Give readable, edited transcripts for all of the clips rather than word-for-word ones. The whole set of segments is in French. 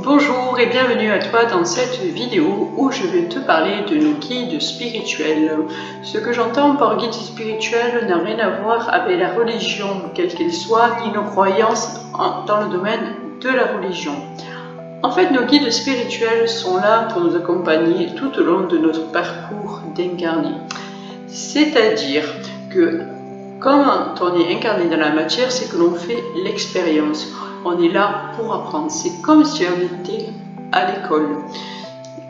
Bonjour et bienvenue à toi dans cette vidéo où je vais te parler de nos guides spirituels. Ce que j'entends par guide spirituel n'a rien à voir avec la religion, quelle qu'elle soit, ni nos croyances dans le domaine de la religion. En fait, nos guides spirituels sont là pour nous accompagner tout au long de notre parcours d'incarné. C'est-à-dire que quand on est incarné dans la matière, c'est que l'on fait l'expérience. On est là pour apprendre. C'est comme si on était à l'école.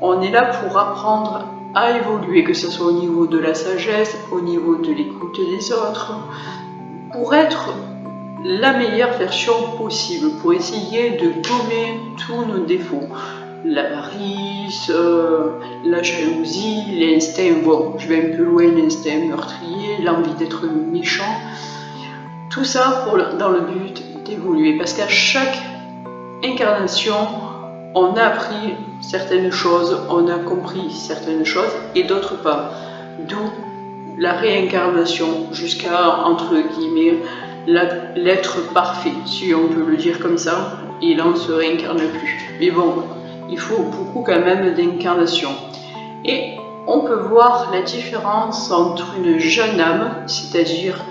On est là pour apprendre à évoluer, que ce soit au niveau de la sagesse, au niveau de l'écoute des autres, pour être la meilleure version possible, pour essayer de gommer tous nos défauts. L'avarice, la jalousie, l'instinct, bon, je vais un peu loin, l'instinct meurtrier, l'envie d'être méchant. Tout ça dans le but d'évoluer, parce qu'à chaque incarnation, on a appris certaines choses, on a compris certaines choses et d'autres pas. D'où la réincarnation jusqu'à, entre guillemets, l'être parfait, si on peut le dire comme ça, il n'en se réincarne plus. Mais bon, il faut beaucoup quand même d'incarnation. Et on peut voir la différence entre une jeune âme, c'est-à-dire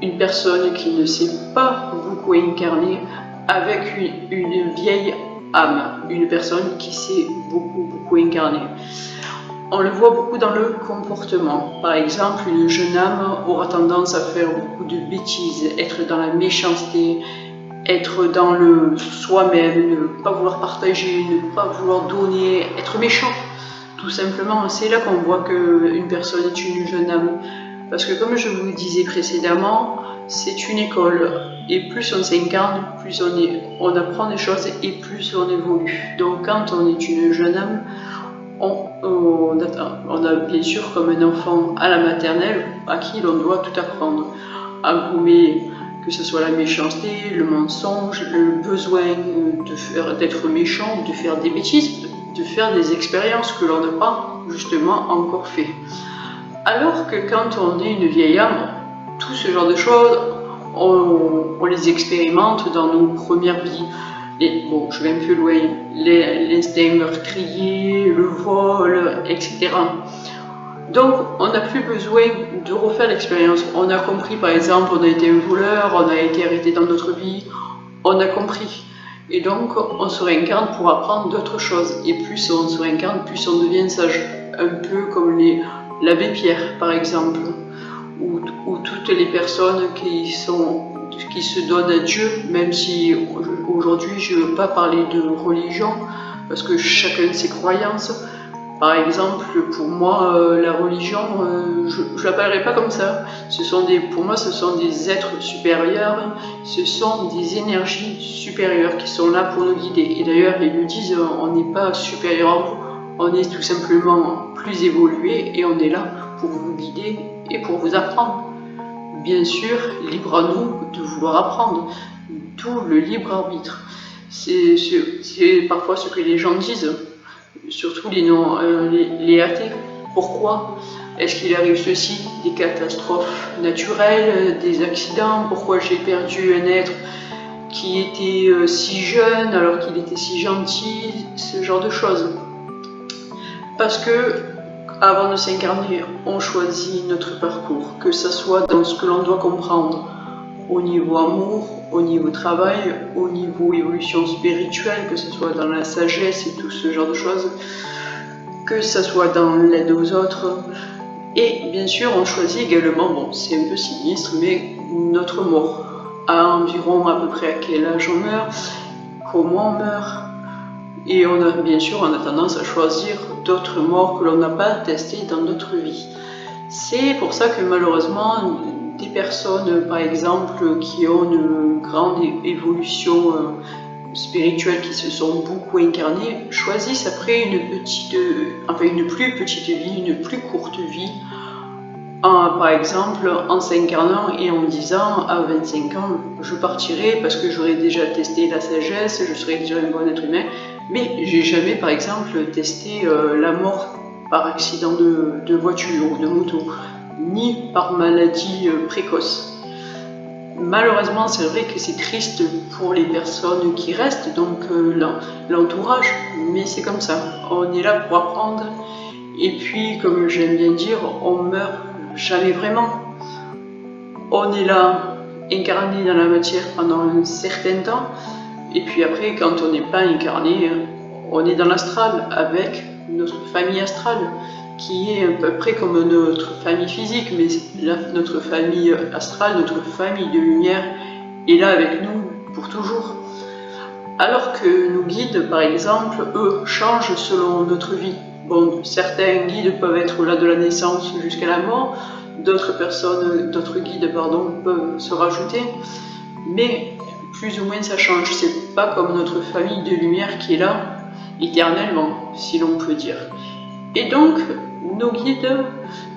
une personne qui ne s'est pas beaucoup incarnée, avec une vieille âme, une personne qui s'est beaucoup incarnée. On le voit beaucoup dans le comportement. Par exemple, une jeune âme aura tendance à faire beaucoup de bêtises, être dans la méchanceté, être dans le soi-même, ne pas vouloir partager, ne pas vouloir donner, être méchant. Tout simplement, c'est là qu'on voit qu'une personne est une jeune âme. Parce que comme je vous le disais précédemment, c'est une école. Et plus on s'incarne, plus on apprend des choses et plus on évolue. Donc quand on est une jeune âme, on a bien sûr comme un enfant à la maternelle à qui l'on doit tout apprendre. À gommer, que ce soit la méchanceté, le mensonge, le besoin d'être méchant, de faire des bêtises, de faire des expériences que l'on n'a pas justement encore fait. Alors que quand on est une vieille âme, tout ce genre de choses, on les expérimente dans nos premières vies. Bon, je vais un peu loin, l'instinct meurtrier, le vol, etc. Donc, on n'a plus besoin de refaire l'expérience. On a compris, par exemple, on a été un voleur, on a été arrêté dans notre vie, on a compris. Et donc, on se réincarne pour apprendre d'autres choses. Et plus on se réincarne, plus on devient sage. Un peu comme l'abbé Pierre, par exemple, ou toutes les personnes qui se donnent à Dieu, même si aujourd'hui je ne veux pas parler de religion, parce que chacun a ses croyances. Par exemple, pour moi, la religion, je ne l'appellerai pas comme ça. Pour moi, ce sont des êtres supérieurs, ce sont des énergies supérieures qui sont là pour nous guider. Et d'ailleurs, ils le disent, on n'est pas supérieur à vous, on est tout simplement plus évolué et on est là pour vous guider et pour vous apprendre. Bien sûr, libre à nous de vouloir apprendre, tout le libre arbitre. C'est parfois ce que les gens disent. Surtout les athées. Pourquoi est-ce qu'il arrive ceci? Des catastrophes naturelles, des accidents? Pourquoi j'ai perdu un être qui était si jeune alors qu'il était si gentil? Ce genre de choses. Parce que avant de s'incarner, on choisit notre parcours, que ce soit dans ce que l'on doit comprendre au niveau amour, au niveau travail, au niveau évolution spirituelle, que ce soit dans la sagesse et tout ce genre de choses, que ce soit dans l'aide aux autres. Et bien sûr, on choisit également, bon, c'est un peu sinistre, mais notre mort. À environ à peu près à quel âge on meurt, comment on meurt. Et bien sûr, on a tendance à choisir d'autres morts que l'on n'a pas testées dans notre vie. C'est pour ça que malheureusement, des personnes, par exemple, qui ont une grande évolution spirituelle, qui se sont beaucoup incarnées, choisissent après une plus petite vie, une plus courte vie, par exemple en s'incarnant et en disant à 25 ans, je partirai parce que j'aurai déjà testé la sagesse, je serai déjà un bon être humain, mais j'ai jamais, par exemple, testé la mort par accident de voiture ou de moto, ni par maladie précoce. malheureusement, c'est vrai que c'est triste pour les personnes qui restent, donc l'entourage, mais c'est comme ça. On est là pour apprendre. Et puis, comme j'aime bien dire, on meurt jamais vraiment. On est là, incarné dans la matière pendant un certain temps. Et puis après, quand on n'est pas incarné, on est dans l'astral avec notre famille astrale, qui est à peu près comme notre famille physique, mais notre famille astrale, notre famille de lumière, est là avec nous pour toujours. Alors que nos guides, par exemple, eux, changent selon notre vie. Bon, certains guides peuvent être là de la naissance jusqu'à la mort, d'autres guides, peuvent se rajouter, mais plus ou moins ça change. C'est pas comme notre famille de lumière qui est là éternellement, si l'on peut dire. Et donc, nos guides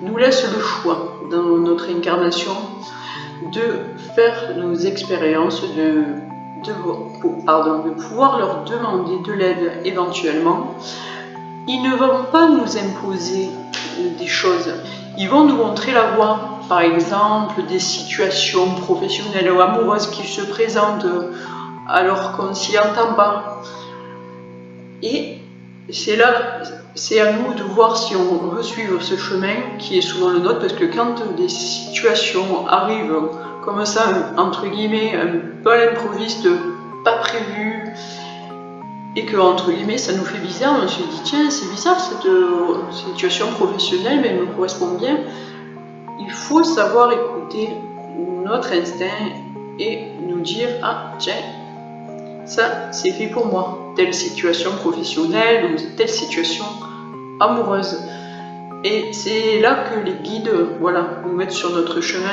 nous laissent le choix dans notre incarnation de faire nos expériences, de pouvoir leur demander de l'aide éventuellement. Ils ne vont pas nous imposer des choses, ils vont nous montrer la voie. Par exemple, des situations professionnelles ou amoureuses qui se présentent alors qu'on s'y entend pas. Et c'est à nous de voir si on veut suivre ce chemin qui est souvent le nôtre, parce que quand des situations arrivent comme ça, entre guillemets, un peu à l'improviste, pas prévu, et que, entre guillemets, ça nous fait bizarre, on se dit, tiens, c'est bizarre cette situation professionnelle, mais elle me correspond bien. Il faut savoir écouter notre instinct et nous dire, ah, tiens, ça, c'est fait pour moi, telle situation professionnelle ou telle situation amoureuse. Et c'est là que les guides, nous mettent sur notre chemin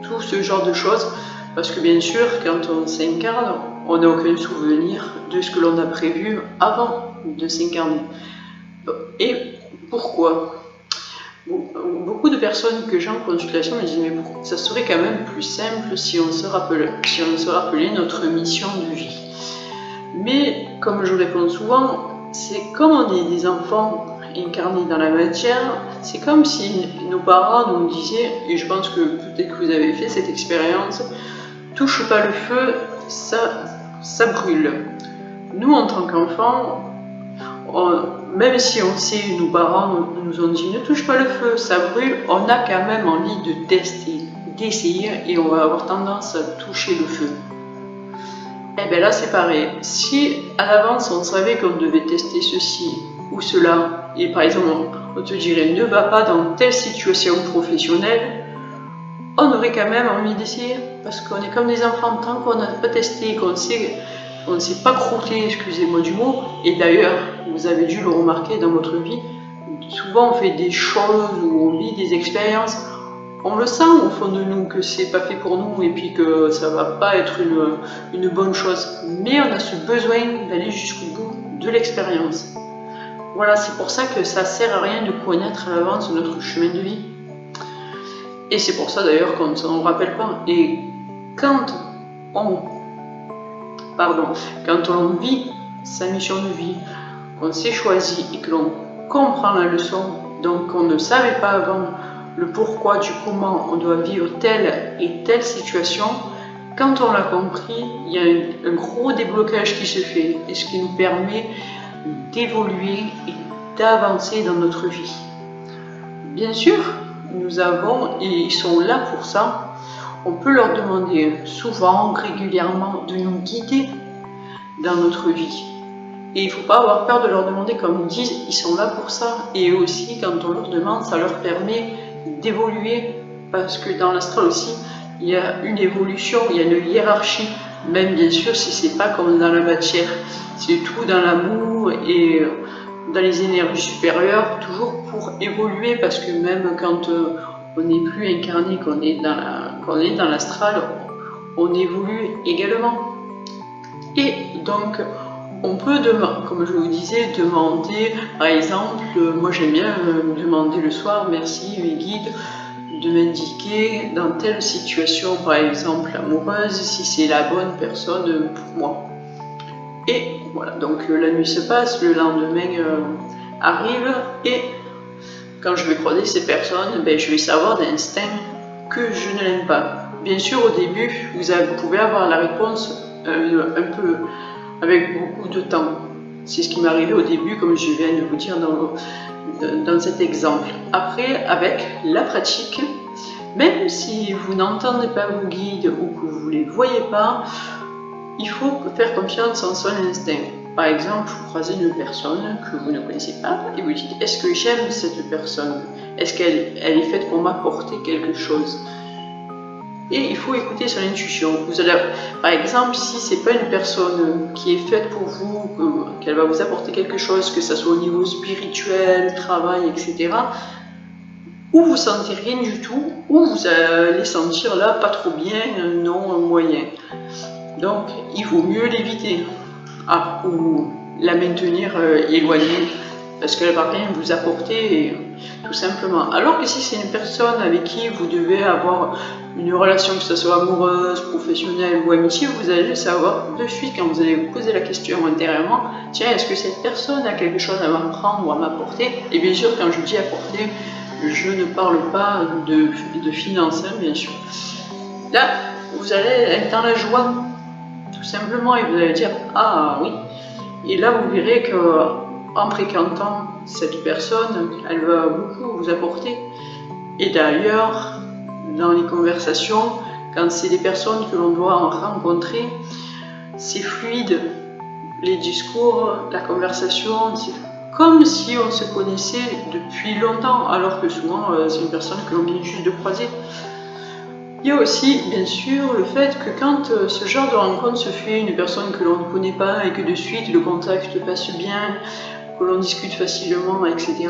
tout ce genre de choses, parce que bien sûr, quand on s'incarne, on n'a aucun souvenir de ce que l'on a prévu avant de s'incarner. Et pourquoi ? Beaucoup de personnes que j'ai en consultation me disent, mais ça serait quand même plus simple si on se rappelait notre mission de vie. Mais comme je réponds souvent, c'est comme on est des enfants incarnés dans la matière, c'est comme si nos parents nous disaient, et je pense que peut-être que vous avez fait cette expérience, touche pas le feu, ça brûle. Nous, en tant qu'enfants, même si on sait, nos parents nous ont dit ne touche pas le feu, ça brûle, on a quand même envie de tester, d'essayer, et on va avoir tendance à toucher le feu. Et bien là c'est pareil, si à l'avance on savait qu'on devait tester ceci ou cela, et par exemple on te dirait ne va pas dans telle situation professionnelle, on aurait quand même envie d'essayer, parce qu'on est comme des enfants, tant qu'on n'a pas testé, qu'on ne s'est pas crotté, excusez-moi du mot, et d'ailleurs vous avez dû le remarquer dans votre vie, souvent on fait des choses ou on vit des expériences, on le sent au fond de nous que c'est pas fait pour nous et puis que ça va pas être une bonne chose, mais on a ce besoin d'aller jusqu'au bout de l'expérience. Voilà, c'est pour ça que ça sert à rien de connaître à l'avance notre chemin de vie. Et c'est pour ça d'ailleurs qu'on ne s'en rappelle pas. Et quand on vit sa mission de vie, qu'on s'est choisi et que l'on comprend la leçon, donc on ne savait pas avant le pourquoi du comment on doit vivre telle et telle situation, quand on l'a compris, il y a un gros déblocage qui se fait et ce qui nous permet d'évoluer et d'avancer dans notre vie. Bien sûr, nous avons, et ils sont là pour ça, on peut leur demander souvent, régulièrement, de nous guider dans notre vie. Et il ne faut pas avoir peur de leur demander, comme ils disent, ils sont là pour ça. Et aussi, quand on leur demande, ça leur permet d'évoluer, parce que dans l'astral aussi, il y a une évolution, il y a une hiérarchie, même bien sûr si c'est pas comme dans la matière, c'est tout dans l'amour et dans les énergies supérieures, toujours pour évoluer, parce que même quand on n'est plus incarné, qu'on est dans l'astral, on évolue également. Et donc, on peut, comme je vous disais, demander, par exemple, moi j'aime bien demander le soir, merci mes guides, de m'indiquer dans telle situation, par exemple amoureuse, si c'est la bonne personne pour moi. Et voilà, donc la nuit se passe, le lendemain arrive, et quand je vais croiser ces personnes, je vais savoir d'instinct que je ne l'aime pas. bien sûr, au début, vous pouvez avoir la réponse un peu avec beaucoup de temps. C'est ce qui m'est arrivé au début, comme je viens de vous dire dans cet exemple. Après, avec la pratique, même si vous n'entendez pas vos guides ou que vous ne les voyez pas, il faut faire confiance en son instinct. Par exemple, vous croisez une personne que vous ne connaissez pas et vous dites: est-ce que j'aime cette personne? Est-ce qu'elle est faite pour m'apporter quelque chose? Et il faut écouter son intuition. Par exemple, si c'est pas une personne qui est faite pour vous, qu'elle va vous apporter quelque chose, que ce soit au niveau spirituel, travail, etc., ou vous sentez rien du tout, ou vous allez sentir là pas trop bien, non, moyen. Donc il vaut mieux l'éviter ou la maintenir éloignée, parce qu'elle va rien vous apporter, tout simplement. Alors que si c'est une personne avec qui vous devez avoir une relation, que ce soit amoureuse, professionnelle ou amitié, vous allez le savoir de suite quand vous allez vous poser la question intérieurement: tiens, est-ce que cette personne a quelque chose à m'apprendre ou à m'apporter? Et bien sûr, quand je dis apporter, je ne parle pas de finances, hein, bien sûr. Là, vous allez être dans la joie, tout simplement, et vous allez dire: ah oui. Et là, vous verrez qu'en fréquentant cette personne, elle va beaucoup vous apporter. Et d'ailleurs, dans les conversations, quand c'est des personnes que l'on doit rencontrer, c'est fluide. Les discours, la conversation, c'est comme si on se connaissait depuis longtemps, alors que souvent c'est une personne que l'on vient juste de croiser. Il y a aussi, bien sûr, le fait que quand ce genre de rencontre se fait, une personne que l'on ne connaît pas et que de suite le contact passe bien, que l'on discute facilement, etc.,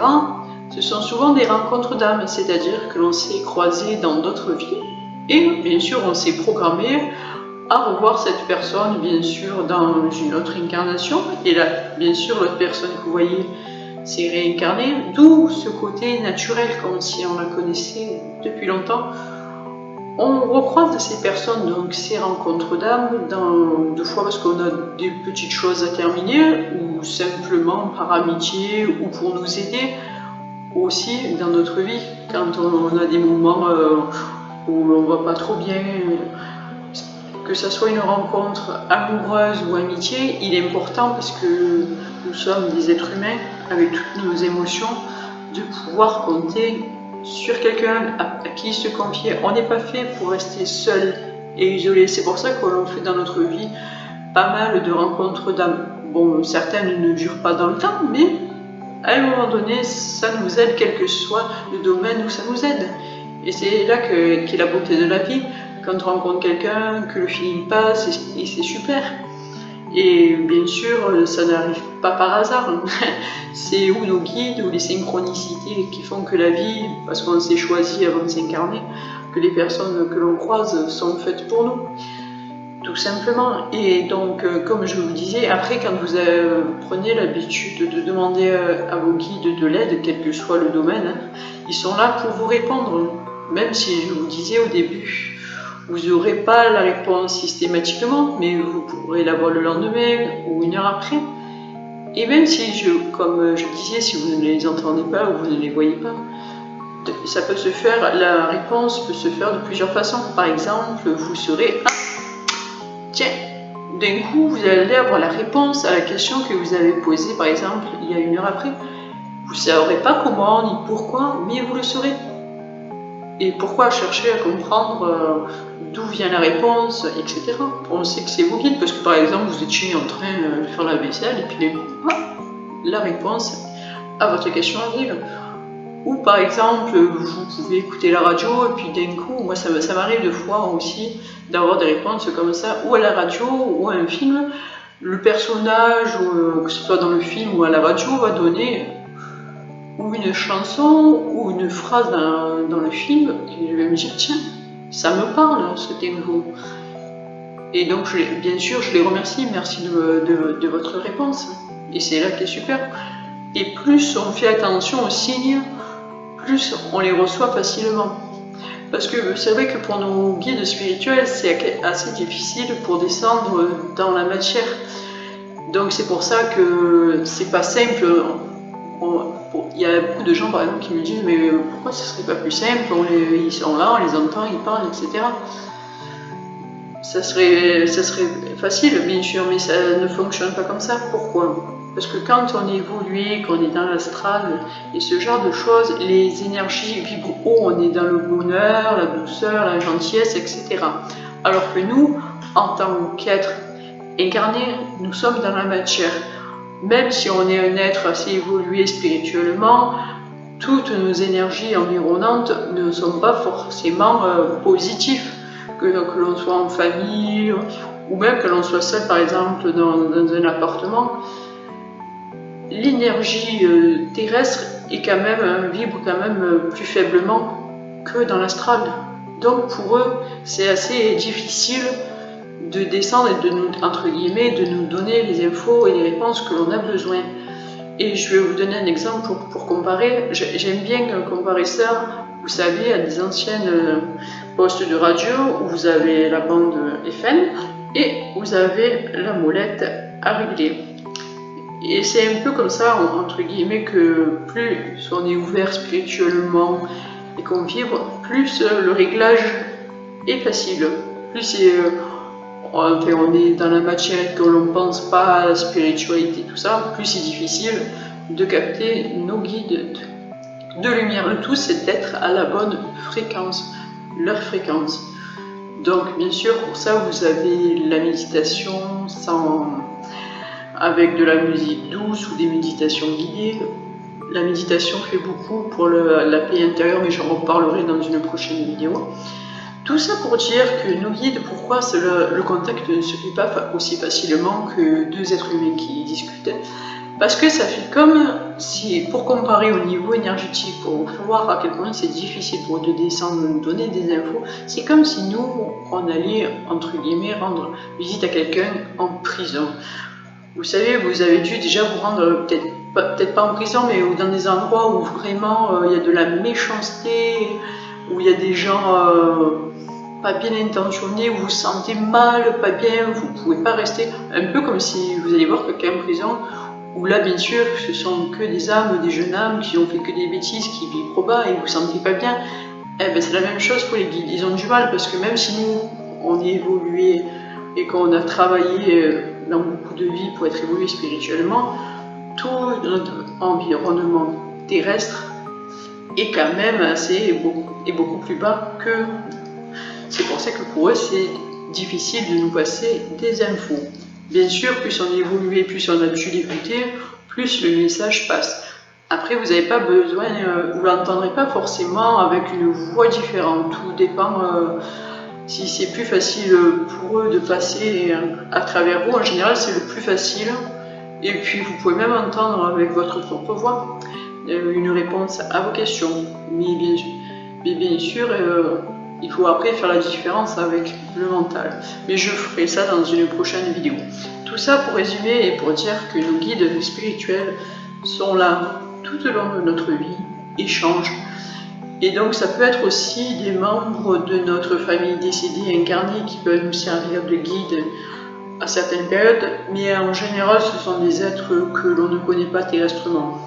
ce sont souvent des rencontres d'âme, c'est-à-dire que l'on s'est croisé dans d'autres vies et bien sûr on s'est programmé à revoir cette personne, bien sûr, dans une autre incarnation. Et là, bien sûr, l'autre personne que vous voyez s'est réincarnée, d'où ce côté naturel, comme si on la connaissait depuis longtemps. On recroise ces personnes, donc ces rencontres d'âme, deux fois parce qu'on a des petites choses à terminer, ou simplement par amitié, ou pour nous aider aussi dans notre vie, quand on a des moments où on va pas trop bien. Que ce soit une rencontre amoureuse ou amitié, il est important, parce que nous sommes des êtres humains avec toutes nos émotions, de pouvoir compter sur quelqu'un à qui se confier. On n'est pas fait pour rester seul et isolé. C'est pour ça que l'on fait dans notre vie pas mal de rencontres d'âme. Bon, certaines ne durent pas dans le temps, mais à un moment donné, ça nous aide, quel que soit le domaine où ça nous aide. Et c'est là qu'est la beauté de la vie. Quand on rencontre quelqu'un, que le feeling passe, et c'est super. Et bien sûr, ça n'arrive pas par hasard. C'est ou nos guides ou les synchronicités qui font que la vie, parce qu'on s'est choisi avant de s'incarner, que les personnes que l'on croise sont faites pour nous. Tout simplement. Et donc, comme je vous disais, après, quand vous prenez l'habitude de demander à vos guides de l'aide, quel que soit le domaine, ils sont là pour vous répondre. Même si je vous disais au début, vous n'aurez pas la réponse systématiquement, mais vous pourrez l'avoir le lendemain ou une heure après. Et même si, comme je disais, si vous ne les entendez pas ou vous ne les voyez pas, ça peut se faire, la réponse peut se faire de plusieurs façons. Par exemple, vous serez: tiens, d'un coup, vous allez avoir la réponse à la question que vous avez posée, par exemple, il y a une heure après. Vous ne saurez pas comment ni pourquoi, mais vous le saurez. Et pourquoi chercher à comprendre d'où vient la réponse, etc. On sait que c'est vos guides, parce que par exemple, vous étiez en train de faire la vaisselle, et puis la réponse à votre question arrive. Ou par exemple, vous pouvez écouter la radio, et puis d'un coup, moi ça m'arrive de fois aussi d'avoir des réponses comme ça, ou à la radio, ou à un film. Le personnage, que ce soit dans le film ou à la radio, va donner ou une chanson ou une phrase dans le film, et je vais me dire: tiens, ça me parle, ce tempo. Et donc, bien sûr, je les remercie, merci de votre réponse. Et c'est là qui est super. Et plus on fait attention aux signes, plus on les reçoit facilement. Parce que c'est vrai que pour nos guides spirituels, c'est assez difficile pour descendre dans la matière. Donc c'est pour ça que c'est pas simple. Il y a beaucoup de gens par exemple qui me disent: mais pourquoi ce serait pas plus simple, ils sont là, on les entend, ils parlent, etc. ça serait facile, bien sûr, mais ça ne fonctionne pas comme ça. Pourquoi? Parce que quand on est évolué, qu'on est dans l'astral et ce genre de choses, les énergies vibrent haut, on est dans le bonheur, la douceur, la gentillesse, etc. Alors que nous, en tant qu'être incarné, nous sommes dans la matière. Même si on est un être assez évolué spirituellement, toutes nos énergies environnantes ne sont pas forcément positives. Que l'on soit en famille ou même que l'on soit seul par exemple dans un appartement, l'énergie terrestre est quand même, vibre quand même plus faiblement que dans l'astral. Donc pour eux, c'est assez difficile de descendre et de nous, entre guillemets, de nous donner les infos et les réponses que l'on a besoin. Et je vais vous donner un exemple pour comparer. J'aime bien comparer ça, vous savez, à des anciennes postes de radio où vous avez la bande FM et vous avez la molette à régler. Et c'est un peu comme ça, entre guillemets, que plus on est ouvert spirituellement et qu'on vibre, plus le réglage est facile. Plus on est dans la matière, que l'on ne pense pas à la spiritualité, tout ça, plus c'est difficile de capter nos guides de lumière. Le tout, c'est d'être à la bonne fréquence, leur fréquence. Donc, bien sûr, pour ça, vous avez la méditation avec de la musique douce ou des méditations guidées. La méditation fait beaucoup pour la paix intérieure, mais j'en reparlerai dans une prochaine vidéo. Tout ça pour dire que nos guides, pourquoi le contact ne se fait pas aussi facilement que deux êtres humains qui discutent? Parce que ça fait comme si, pour comparer au niveau énergétique, pour voir à quel point c'est difficile pour de descendre, nous donner des infos, c'est comme si nous, on allait, entre guillemets, rendre visite à quelqu'un en prison. Vous savez, vous avez dû déjà vous rendre, peut-être pas en prison, mais dans des endroits où vraiment il y a de la méchanceté, où il y a des gens pas bien intentionnés, où vous vous sentez mal, pas bien, vous ne pouvez pas rester, un peu comme si vous allez voir quelqu'un en prison, où là bien sûr ce sont que des âmes, des jeunes âmes qui ont fait que des bêtises, qui vivent trop bas et vous ne vous sentez pas bien. Eh ben, c'est la même chose pour les guides, ils ont du mal parce que même si nous on est évolué et qu'on a travaillé dans beaucoup de vies pour être évolué spirituellement, tout notre environnement terrestre est quand même beaucoup plus bas que. C'est pour ça que pour eux c'est difficile de nous passer des infos. Bien sûr, plus on évolue, plus on a pu l'écouter, plus le message passe. Après, vous n'avez pas besoin, vous l'entendrez pas forcément avec une voix différente. Tout dépend si c'est plus facile pour eux de passer à travers vous. En général, c'est le plus facile. Et puis, vous pouvez même entendre avec votre propre voix une réponse à vos questions. Mais bien sûr, il faut après faire la différence avec le mental. Mais je ferai ça dans une prochaine vidéo. Tout ça pour résumer et pour dire que nos guides spirituels sont là tout au long de notre vie, échangent. Et donc ça peut être aussi des membres de notre famille décédée incarnée qui peuvent nous servir de guide à certaines périodes, mais en général ce sont des êtres que l'on ne connaît pas terrestrement.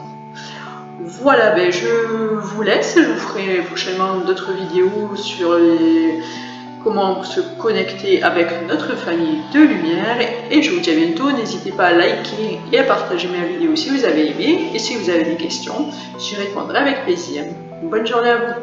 Voilà, ben je vous laisse, je vous ferai prochainement d'autres vidéos sur comment se connecter avec notre famille de lumière et je vous dis à bientôt. N'hésitez pas à liker et à partager ma vidéo si vous avez aimé et si vous avez des questions, j'y répondrai avec plaisir. Bonne journée à vous.